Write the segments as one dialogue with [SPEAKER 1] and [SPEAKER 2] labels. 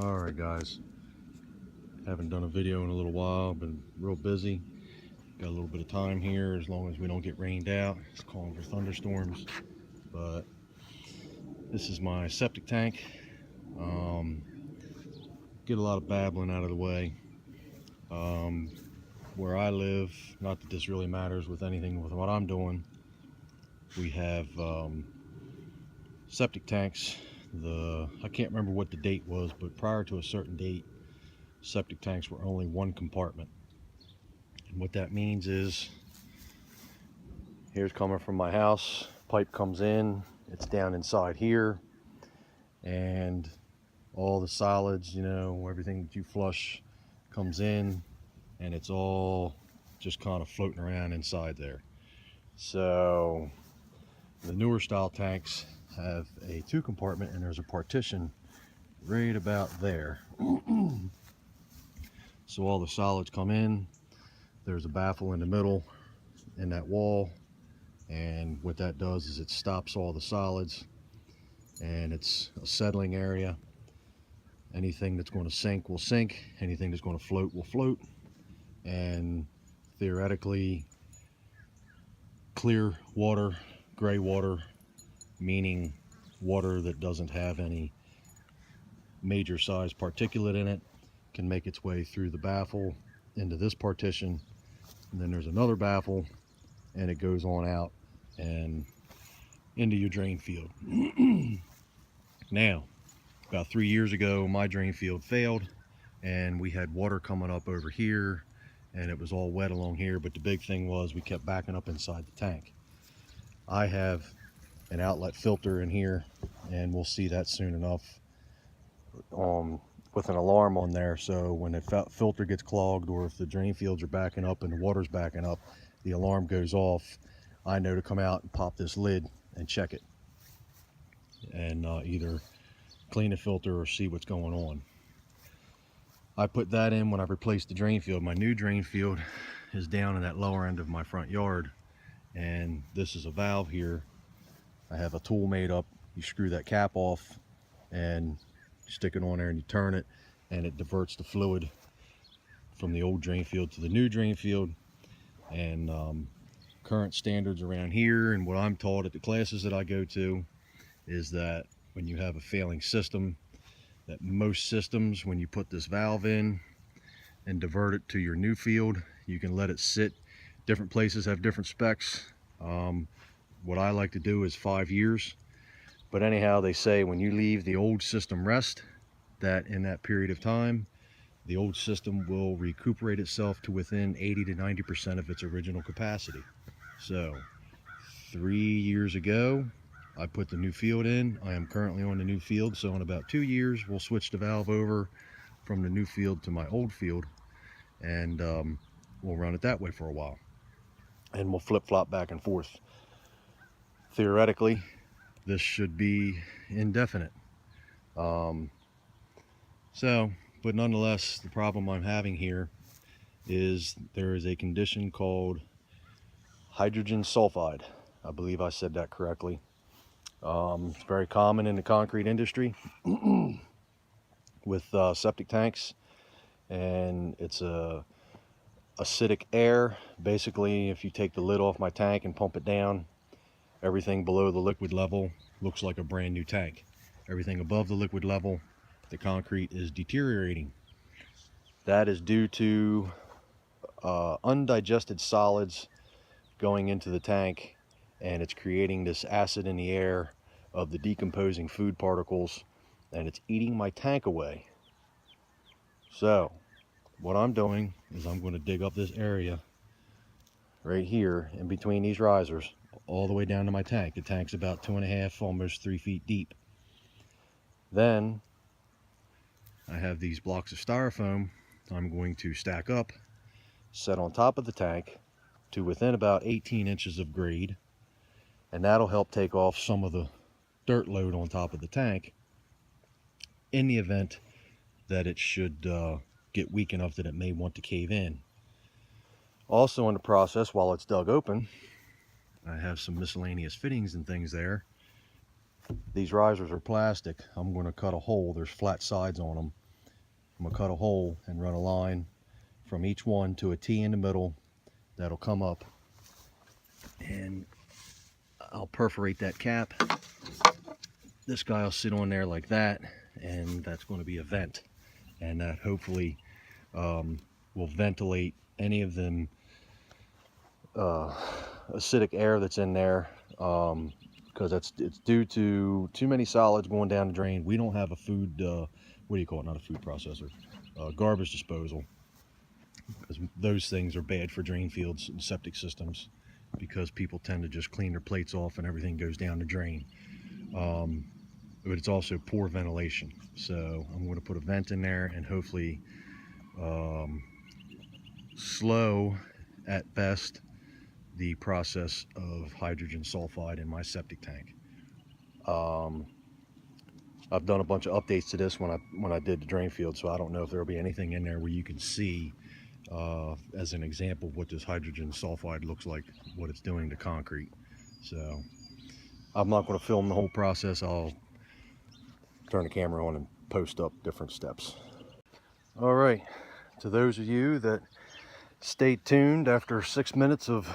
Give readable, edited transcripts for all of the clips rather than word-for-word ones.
[SPEAKER 1] Alright guys, haven't done a video in a little while, been real busy. Got a little bit of time here as long as we don't get rained out. It's calling for thunderstorms. But this is my septic tank. Get a lot of babbling out of the way. Where I live, not that this really matters with anything with what I'm doing, we have septic tanks. I can't remember what the date was, but prior to a certain date, septic tanks were only one compartment. And what that means is, here's coming from my house, pipe comes in, it's down inside here, and all the solids, everything that you flush comes in, and it's all just kind of floating around inside there. So the newer style tanks have a 2-compartment, and there's a partition right about there. So all the solids come in, there's a baffle in the middle in that wall, and what that does is it stops all the solids, and it's a settling area. Anything that's going to sink will sink, anything that's going to float will float, and theoretically clear water, gray water, meaning water that doesn't have any major size particulate in it, can make its way through the baffle into this partition, and then there's another baffle, and it goes on out and into your drain field. Now, about 3 years ago, my drain field failed, and we had water coming up over here, and it was all wet along here, but the big thing was we kept backing up inside the tank. I have an outlet filter in here, and we'll see that soon enough, with an alarm on there, so when the filter gets clogged, or if the drain fields are backing up and the water's backing up, the alarm goes off. I know to come out and pop this lid and check it, and either clean the filter or see what's going on. I put that in when I replaced the drain field. My new drain field is down in that lower end of my front yard, and this is a valve here. I have a tool made up. You screw that cap off and stick it on there, and you turn it, and it diverts the fluid from the old drain field to the new drain field. And current standards around here, and what I'm taught at the classes that I go to, is that when you have a failing system, that most systems, when you put this valve in and divert it to your new field, you can let it sit. Different places have different specs. What I like to do is 5 years. But anyhow, they say when you leave the old system rest, that in that period of time, the old system will recuperate itself to within 80 to 90% of its original capacity. So 3 years ago, I put the new field in. I am currently on the new field, so in about 2 years, we'll switch the valve over from the new field to my old field, and we'll run it that way for a while. And we'll flip-flop back and forth. Theoretically, this should be indefinite. But nonetheless, the problem I'm having here is there is a condition called hydrogen sulfide. I believe I said that correctly. It's very common in the concrete industry with septic tanks, and it's acidic air. Basically, if you take the lid off my tank and pump it down, everything below the liquid level looks like a brand new tank. Everything above the liquid level, the concrete is deteriorating. That is due to undigested solids going into the tank, and it's creating this acid in the air of the decomposing food particles, and it's eating my tank away. So what I'm doing is I'm going to dig up this area right here in between these risers all the way down to my tank. The tank's about 2.5, almost 3 feet deep. Then I have these blocks of styrofoam I'm going to stack up, set on top of the tank to within about 18 inches of grade, and that'll help take off some of the dirt load on top of the tank in the event that it should get weak enough that it may want to cave in. Also in the process, while it's dug open, I have some miscellaneous fittings and things there. These risers are plastic. I'm going to cut a hole. There's flat sides on them, I'm gonna cut a hole and run a line from each one to a T in the middle that'll come up, and I'll perforate that cap. This guy will sit on there like that, and that's going to be a vent, and that hopefully will ventilate any of them acidic air that's in there, because it's due to too many solids going down the drain. We don't have a food, what do you call it, not a food processor, garbage disposal, because those things are bad for drain fields and septic systems, because people tend to just clean their plates off and everything goes down the drain. But it's also poor ventilation, so I'm going to put a vent in there and hopefully slow at best the process of hydrogen sulfide in my septic tank. I've done a bunch of updates to this when I did the drain field, so I don't know if there'll be anything in there where you can see as an example of what this hydrogen sulfide looks like, what it's doing to concrete. So I'm not going to film the whole process. I'll turn the camera on and post up different steps. All right, to those of you that stayed tuned after 6 minutes of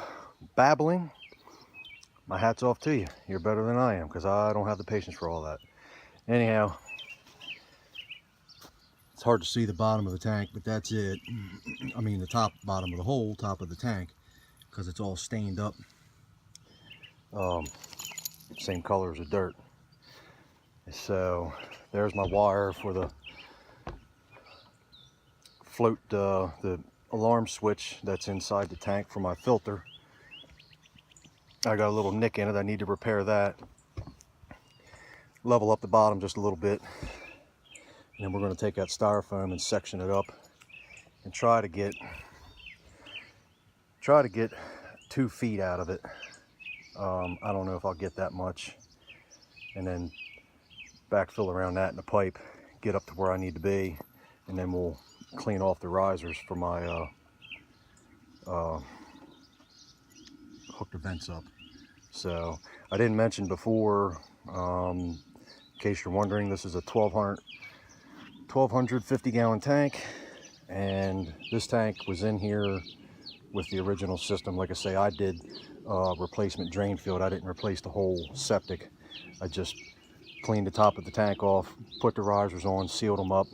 [SPEAKER 1] babbling, my hat's off to you. You're better than I am, because I don't have the patience for all that. Anyhow, it's hard to see the bottom of the tank, but that's it. I mean the top, bottom of the hole, top of the tank, because it's all stained up. Same color as the dirt. So there's my wire for the float, the alarm switch that's inside the tank for my filter. I got a little nick in it. I need to repair that. Level up the bottom just a little bit. And then we're going to take that styrofoam and section it up and try to get 2 feet out of it. I don't know if I'll get that much. And then backfill around that in the pipe, get up to where I need to be, and then we'll clean off the risers for my hook the vents up. So I didn't mention before, in case you're wondering, this is a 1250 gallon tank, and this tank was in here with the original system. Like I say, I did replacement drain field. I didn't replace the whole septic. I just cleaned the top of the tank off, put the risers on, sealed them up.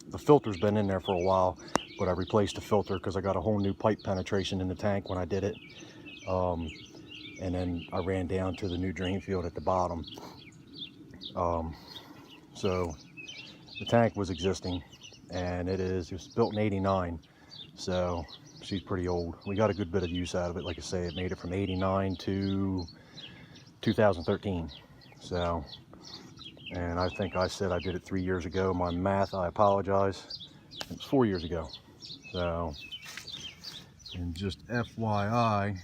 [SPEAKER 1] The filter's been in there for a while, but I replaced the filter because I got a whole new pipe penetration in the tank when I did it. And then I ran down to the new drain field at the bottom. So the tank was existing, and it was built in '89, so she's pretty old. We got a good bit of use out of it. Like I say, it made it from '89 to 2013. So, and I think I said I did it 3 years ago. My math, I apologize. It was 4 years ago. So, and just FYI,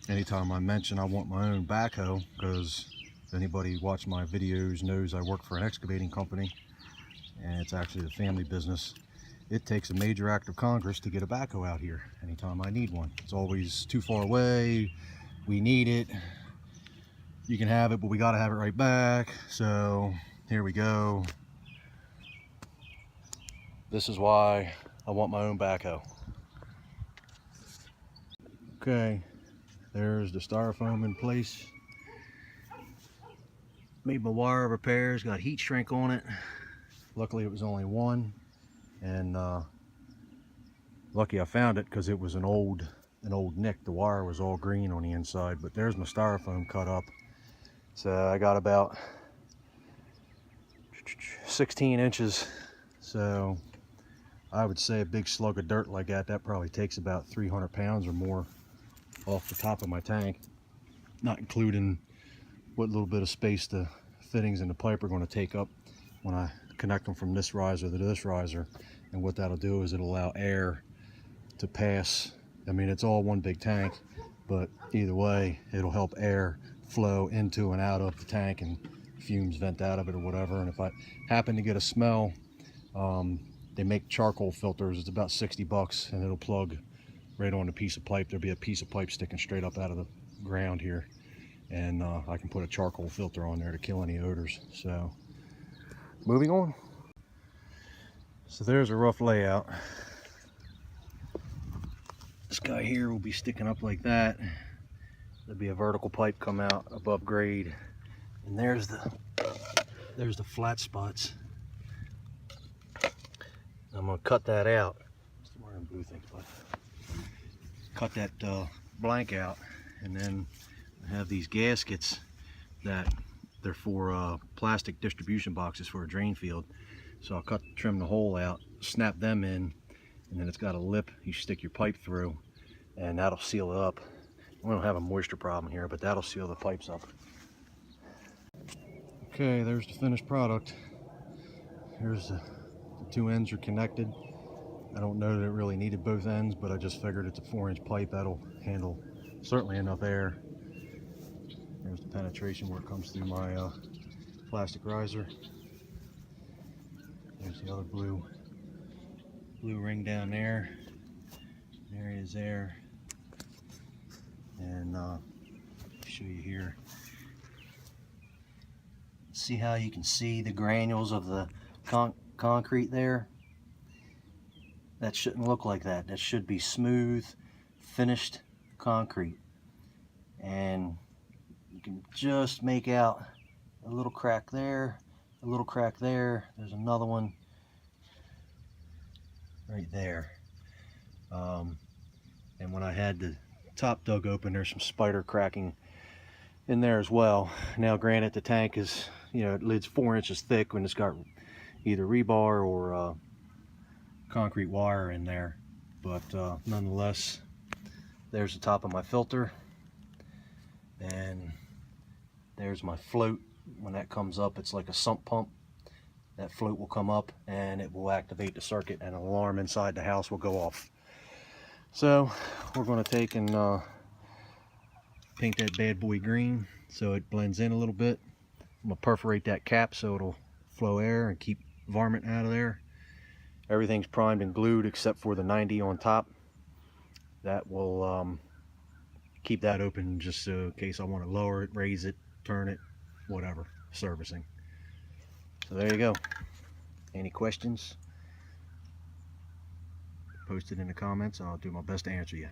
[SPEAKER 1] anytime I mention I want my own backhoe, because if anybody watched my videos knows I work for an excavating company, and it's actually a family business. It takes a major act of Congress to get a backhoe out here anytime I need one. It's always too far away. We need it. You can have it, but we got to have it right back. So here we go. This is why I want my own backhoe. Okay, there's the styrofoam in place. Made my wire repairs, got heat shrink on it. Luckily it was only one, and lucky I found it because it was an old nick. The wire was all green on the inside, but there's my styrofoam cut up. So I got about 16 inches. So I would say a big slug of dirt like that probably takes about 300 pounds or more off the top of my tank, not including what little bit of space the fittings and the pipe are going to take up when I connect them from this riser to this riser. And what that'll do is it'll allow air to pass. I mean, it's all one big tank, but either way, it'll help air flow into and out of the tank and fumes vent out of it or whatever. And if I happen to get a smell, they make charcoal filters. It's about 60 bucks, and it'll plug right on a piece of pipe. There'll be a piece of pipe sticking straight up out of the ground here, and I can put a charcoal filter on there to kill any odors. So moving on. So there's a rough layout. This guy here will be sticking up like that. There'll be a vertical pipe come out above grade, and there's the flat spots. I'm gonna cut that out. Still wearing blue things, but cut that blank out, and then I have these gaskets that they're for plastic distribution boxes for a drain field. So I'll trim the hole out, snap them in, and then it's got a lip you stick your pipe through, and that'll seal it up. We don't have a moisture problem here, but that'll seal the pipes up. Okay, there's the finished product. Here's the two ends are connected. I don't know that it really needed both ends, but I just figured it's a 4-inch pipe that'll handle certainly enough air. There's the penetration where it comes through my plastic riser. There's the other blue ring down there. There it is there. And I'll show you here. See how you can see the granules of the concrete there? That shouldn't look like that. That should be smooth, finished concrete. And you can just make out a little crack there, a little crack there. There's another one right there. And when I had the top dug open, there's some spider cracking in there as well. Now granted, the tank is, you know, it lid's 4 inches thick when it's got either rebar or concrete wire in there, but nonetheless, there's the top of my filter, and there's my float. When that comes up, it's like a sump pump. That float will come up and it will activate the circuit, and an alarm inside the house will go off. So we're going to take and paint that bad boy green so it blends in a little bit. I'm going to perforate that cap so it'll flow air and keep varmint out of there. Everything's primed and glued except for the 90 on top. That will keep that open just so in case I want to lower it, raise it, turn it, whatever, servicing. So there you go. Any questions? Post it in the comments. I'll do my best to answer you.